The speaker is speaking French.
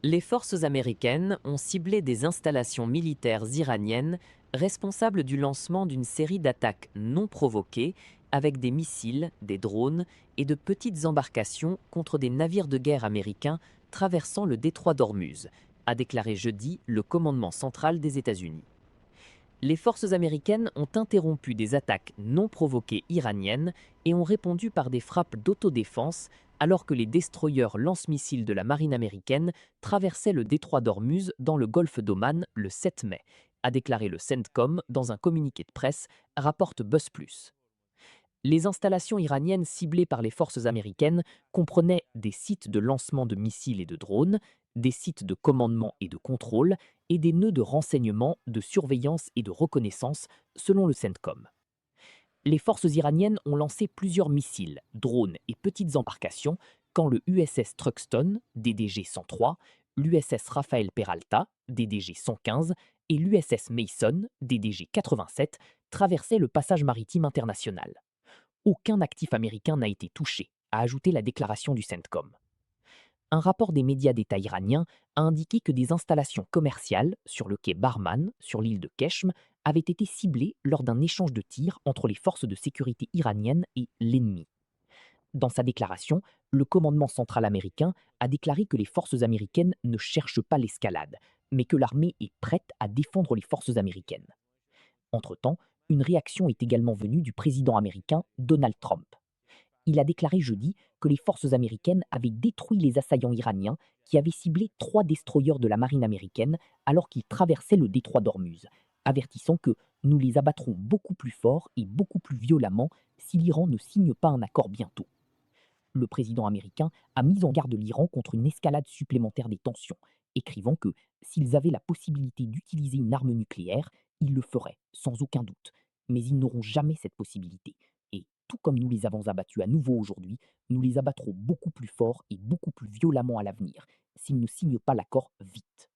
Les forces américaines ont ciblé des installations militaires iraniennes responsables du lancement d'une série d'attaques non provoquées avec des missiles, des drones et de petites embarcations contre des navires de guerre américains traversant le détroit d'Ormuz, a déclaré jeudi le commandement central des États-Unis. Les forces américaines ont interrompu des attaques non provoquées iraniennes et ont répondu par des frappes d'autodéfense alors que les destroyers lance-missiles de la marine américaine traversaient le détroit d'Ormuz dans le golfe d'Oman le 7 mai, a déclaré le CENTCOM dans un communiqué de presse, rapporte BuzzPlus. Les installations iraniennes ciblées par les forces américaines comprenaient des sites de lancement de missiles et de drones, des sites de commandement et de contrôle, et des nœuds de renseignement, de surveillance et de reconnaissance, selon le CENTCOM. Les forces iraniennes ont lancé plusieurs missiles, drones et petites embarcations quand le USS Truxton, DDG 103, l'USS Rafael Peralta, DDG 115, et l'USS Mason, DDG 87, traversaient le passage maritime international. Aucun actif américain n'a été touché, a ajouté la déclaration du CENTCOM. Un rapport des médias d'État iraniens a indiqué que des installations commerciales sur le quai Barman, sur l'île de Keshm, avaient été ciblées lors d'un échange de tirs entre les forces de sécurité iraniennes et l'ennemi. Dans sa déclaration, le commandement central américain a déclaré que les forces américaines ne cherchent pas l'escalade, mais que l'armée est prête à défendre les forces américaines. Entre-temps, une réaction est également venue du président américain Donald Trump. Il a déclaré jeudi que les forces américaines avaient détruit les assaillants iraniens qui avaient ciblé 3 destroyers de la marine américaine alors qu'ils traversaient le détroit d'Ormuz, avertissant que nous les abattrons beaucoup plus fort et beaucoup plus violemment si l'Iran ne signe pas un accord bientôt. Le président américain a mis en garde l'Iran contre une escalade supplémentaire des tensions, écrivant que s'ils avaient la possibilité d'utiliser une arme nucléaire, ils le feraient, sans aucun doute. Mais ils n'auront jamais cette possibilité. Et tout comme nous les avons abattus à nouveau aujourd'hui, nous les abattrons beaucoup plus fort et beaucoup plus violemment à l'avenir, s'ils ne signent pas l'accord vite.